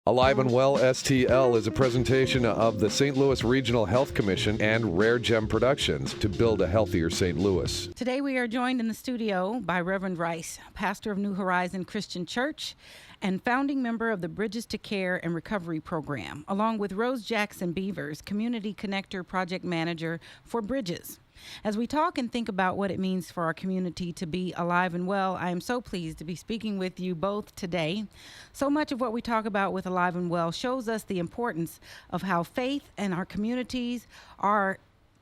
Alive and Well STL is a presentation of the St. Louis Regional Health Commission and Rare Gem Productions to build a healthier St. Louis. Today we are joined in the studio by Reverend Rice, pastor of New Horizon Christian Church and founding member of the Bridges to Care and Recovery Program, along with Rose Jackson-Beavers, Community Connector Project Manager for Bridges. As we talk and think about what it means for our community to be alive and well, I am so pleased to be speaking with you both today. So much of what we talk about with Alive and Well shows us the importance of how faith and our communities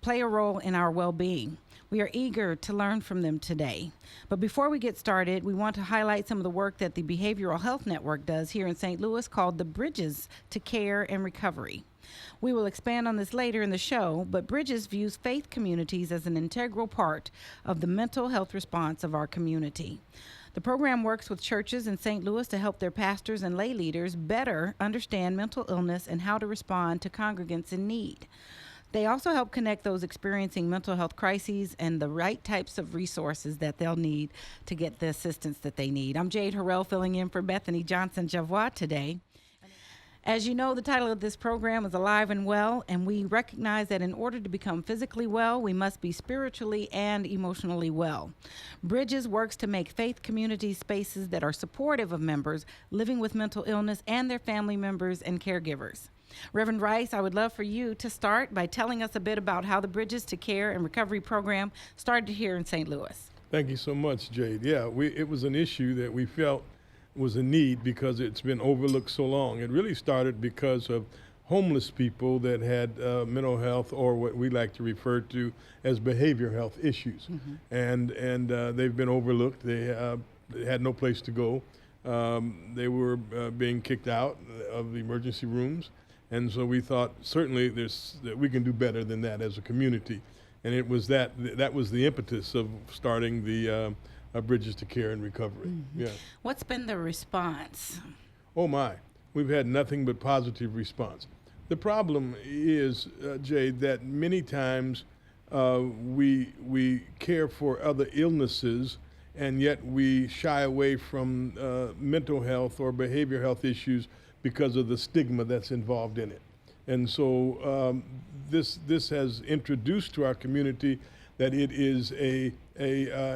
play a role in our well-being. We are eager to learn from them today. But before we get started, we want to highlight some of the work that the Behavioral Health Network does here in St. Louis called the Bridges to Care and Recovery. We will expand on this later in the show, but Bridges views faith communities as an integral part of the mental health response of our community. The program works with churches in St. Louis to help their pastors and lay leaders better understand mental illness and how to respond to congregants in need. They also help connect those experiencing mental health crises and the right types of resources that they'll need to get the assistance that they need. I'm Jade Harrell filling in for Bethany Johnson-Javois today. As you know, the title of this program is Alive and Well, and we recognize that in order to become physically well, we must be spiritually and emotionally well. Bridges works to make faith community spaces that are supportive of members living with mental illness and their family members and caregivers. Reverend Rice, I would love for you to start by telling us a bit about how the Bridges to Care and Recovery Program started here in St. Louis. Thank you so much, Jade. Yeah, it was an issue that we felt was a need because it's been overlooked so long. It really started because of homeless people that had mental health, or what we like to refer to as behavior health issues. Mm-hmm. And they've been overlooked. They had no place to go. They were being kicked out of the emergency rooms. And so we thought certainly that we can do better than that as a community. And it was that was the impetus of starting the Bridges to Care and Recovery. Mm-hmm. Yeah. What's been the response? Oh my, we've had nothing but positive response. The problem is, Jade, that many times we care for other illnesses, and yet we shy away from mental health or behavior health issues because of the stigma that's involved in it. And so this has introduced to our community that it is a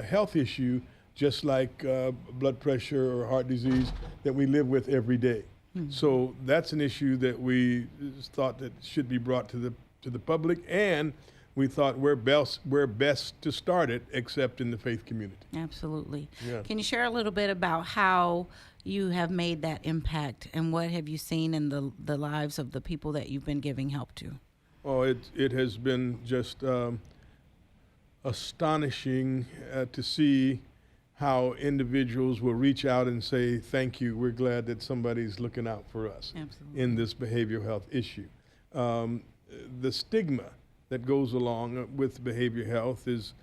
health issue, just like blood pressure or heart disease, that we live with every day. Mm-hmm. So that's an issue that we thought that should be brought to the public, and we thought we're best to start it, except in the faith community. Absolutely. Yeah. Can you share a little bit about how you have made that impact, and what have you seen in the lives of the people that you've been giving help to? Oh, it has been just astonishing to see how individuals will reach out and say, thank you, we're glad that somebody's looking out for us. Absolutely. In this behavioral health issue. The stigma that goes along with behavior health is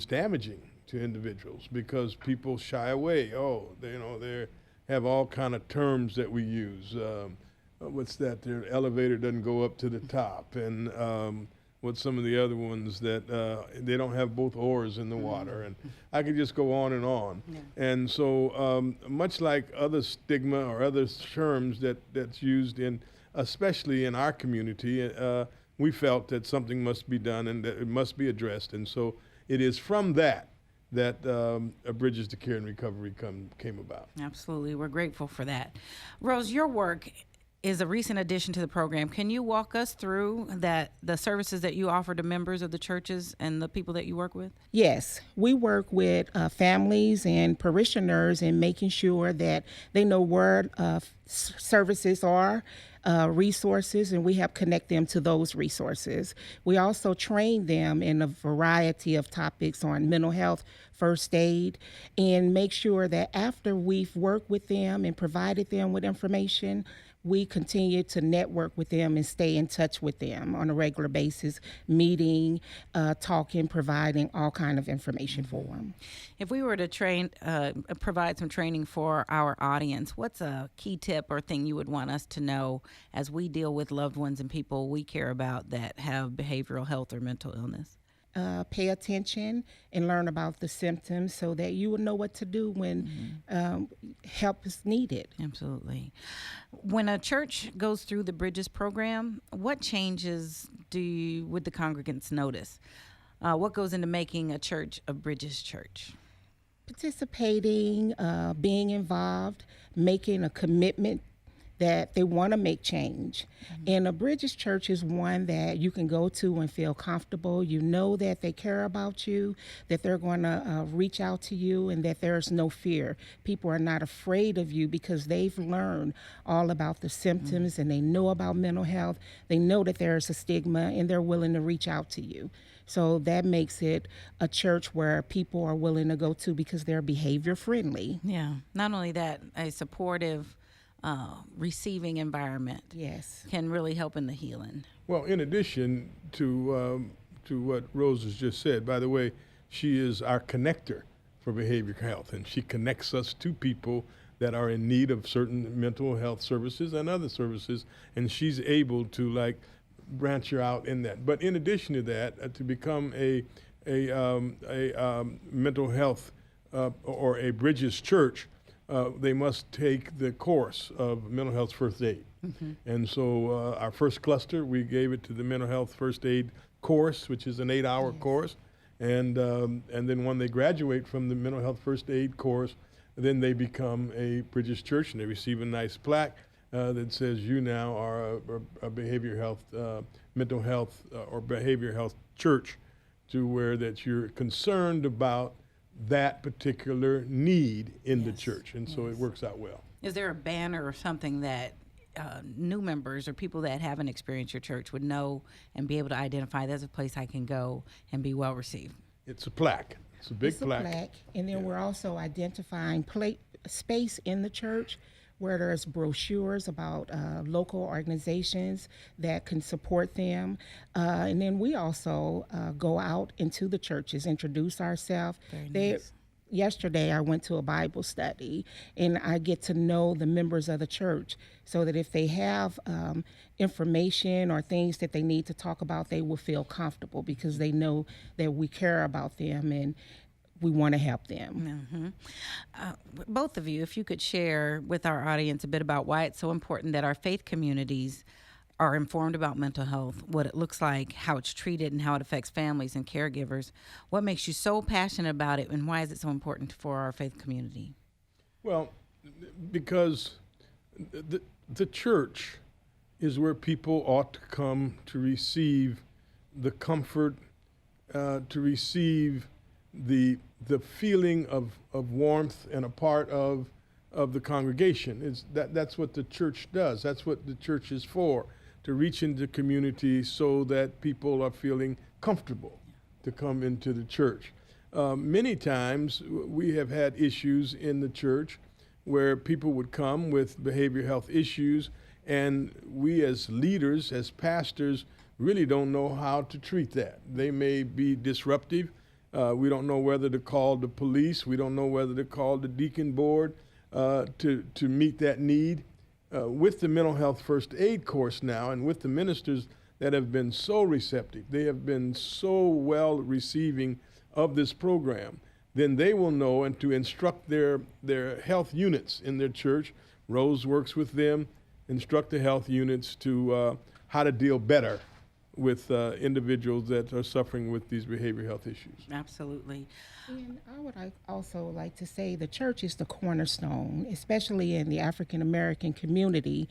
damaging to individuals because people shy away. They have all kind of terms that we use. What's that? Their elevator doesn't go up to the top, and what's some of the other ones that they don't have both oars in the water, and I could just go on and on. Yeah. And so much like other stigma or other terms that's used especially in our community, we felt that something must be done and that it must be addressed. And so it is from that Bridges to Care and Recovery came about. Absolutely. We're grateful for that. Rose, your work is a recent addition to the program. Can you walk us through the services that you offer to members of the churches and the people that you work with? Yes, we work with families and parishioners in making sure that they know where services are, resources, and we help connect them to those resources. We also train them in a variety of topics on mental health, first aid, and make sure that after we've worked with them and provided them with information, we continue to network with them and stay in touch with them on a regular basis, meeting, talking, providing all kind of information for them. If we were to provide some training for our audience, what's a key tip or thing you would want us to know as we deal with loved ones and people we care about that have behavioral health or mental illness? pay attention and learn about the symptoms so that you will know what to do when help is needed. Absolutely. When a church goes through the Bridges program, what changes would the congregants notice? What goes into making a church a Bridges church? Participating, being involved, making a commitment that they want to make change. And a Bridges church is one that you can go to and feel comfortable. You know that they care about you, that they're going to reach out to you, and that there's no fear. People are not afraid of you because they've learned all about the symptoms and they know about mental health. They know that there's a stigma and they're willing to reach out to you. So that makes it a church where people are willing to go to because they're behavior friendly. Yeah. Not only that, a supportive receiving environment can really help in the healing. Well, in addition to what Rose has just said, by the way, she is our connector for behavioral health, and she connects us to people that are in need of certain mental health services and other services, and she's able to branch her out in that. But in addition to that, to become a mental health or a Bridges church, they must take the course of mental health first aid. And so our first cluster, we gave it to the mental health first aid course, which is an 8-hour course. And then when they graduate from the mental health first aid course, then they become a Bridges church and they receive a nice plaque that says you now are a behavioral health, mental health or behavioral health church, to where that you're concerned about that particular need in the church. And so it works out well. Is there a banner or something that new members or people that haven't experienced your church would know and be able to identify there's a place I can go and be well received? It's a plaque. It's a big plaque. And then we're also identifying space in the church where there's brochures about local organizations that can support them. And then we also go out into the churches, introduce ourselves. Yesterday, I went to a Bible study, and I get to know the members of the church so that if they have information or things that they need to talk about, they will feel comfortable because they know that we care about them and we want to help them. Both of you, if you could share with our audience a bit about why it's so important that our faith communities are informed about mental health, what it looks like, how it's treated, and how it affects families and caregivers. What makes you so passionate about it, and why is it so important for our faith community? Well, because the church is where people ought to come to receive the comfort, to receive the feeling of warmth and a part of the congregation. That's what the church does. That's what the church is for, to reach into the community so that people are feeling comfortable to come into the church. Many times we have had issues in the church where people would come with behavioral health issues, and we as leaders, as pastors, really don't know how to treat that. They may be disruptive. We don't know whether to call the police. We don't know whether to call the deacon board to meet that need. With the mental health first aid course now, and with the ministers that have been so receptive, they have been so well receiving of this program, then they will know and to instruct their health units in their church. Rose works with them, instruct the health units to how to deal better with individuals that are suffering with these behavioral health issues. Absolutely. And I would also like to say the church is the cornerstone, especially in the African American community.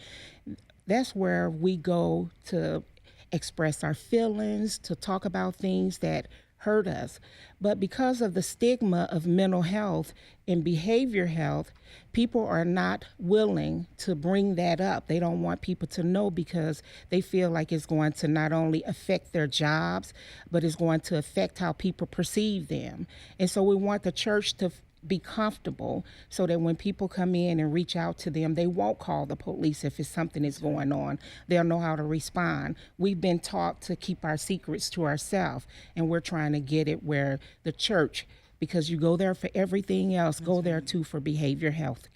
That's where we go to express our feelings, to talk about things that hurt us. But because of the stigma of mental health and behavior health, people are not willing to bring that up. They don't want people to know because they feel like it's going to not only affect their jobs, but it's going to affect how people perceive them. And so we want the church to be comfortable so that when people come in and reach out to them, they won't call the police if it's something is going on. They'll know how to respond. We've been taught to keep our secrets to ourselves, and we're trying to get it where the church, because you go there for everything else, go there too for behavior health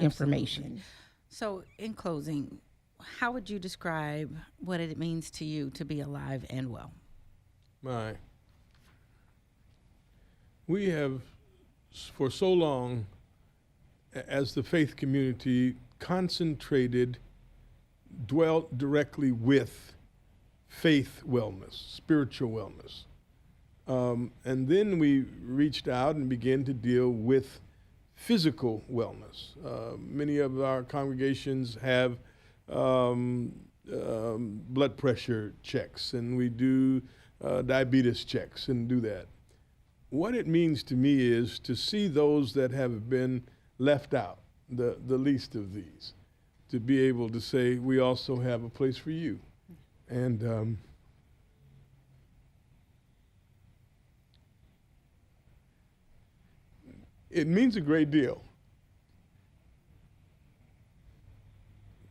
information. So in closing, how would you describe what it means to you to be alive and well? We have, for so long, as the faith community, concentrated, dwelt directly with faith wellness, spiritual wellness. And then we reached out and began to deal with physical wellness. Many of our congregations have blood pressure checks, and we do diabetes checks and do that. What it means to me is to see those that have been left out, the least of these, to be able to say, we also have a place for you. And it means a great deal,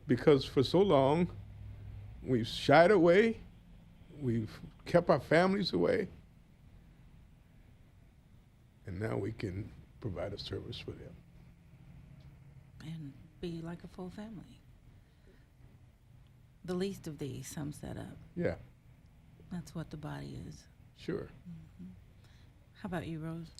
because for so long we've shied away, we've kept our families away, and now we can provide a service for them. And be like a full family. The least of these sums that up. Yeah, That's what the body is. sure. How about you, Rose?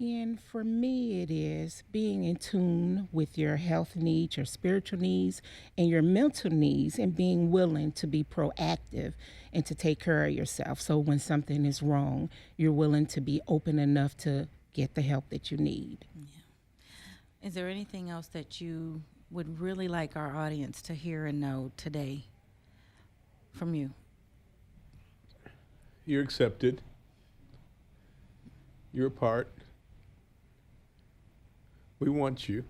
And for me, it is being in tune with your health needs, your spiritual needs, and your mental needs, and being willing to be proactive and to take care of yourself. So when something is wrong, you're willing to be open enough to get the help that you need. Is there anything else that you would really like our audience to hear and know today from you? You're accepted. You're a part. We want you,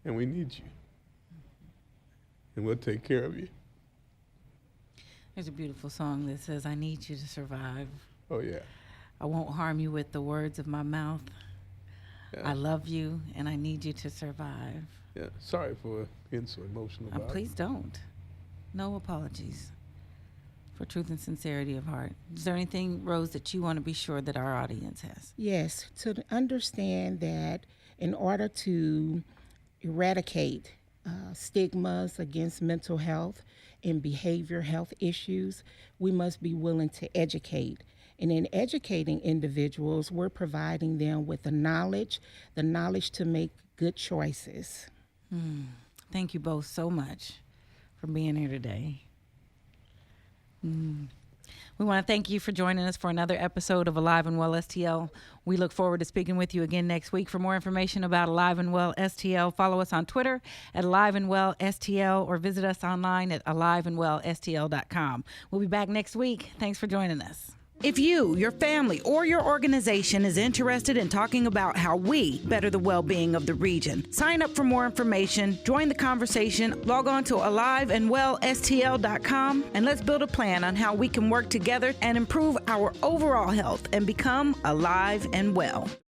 and we need you, and we'll take care of you. There's a beautiful song that says, I need you to survive. Oh, yeah. I won't harm you with the words of my mouth. Yeah. I love you, and I need you to survive. Yeah. Sorry for being so emotional about Please don't. No apologies. For truth and sincerity of heart. Is there anything, Rose, that you want to be sure that our audience has? Yes, to understand that in order to eradicate stigmas against mental health and behavior health issues, we must be willing to educate. And in educating individuals, we're providing them with the knowledge to make good choices. Thank you both so much for being here today. We want to thank you for joining us for another episode of Alive and Well STL. We look forward to speaking with you again next week. For more information about Alive and Well STL, follow us on Twitter at Alive and Well STL or visit us online at aliveandwellstl.com. We'll be back next week. Thanks for joining us. If you, your family, or your organization is interested in talking about how we better the well-being of the region, sign up for more information, join the conversation, log on to aliveandwellstl.com, and let's build a plan on how we can work together and improve our overall health and become alive and well.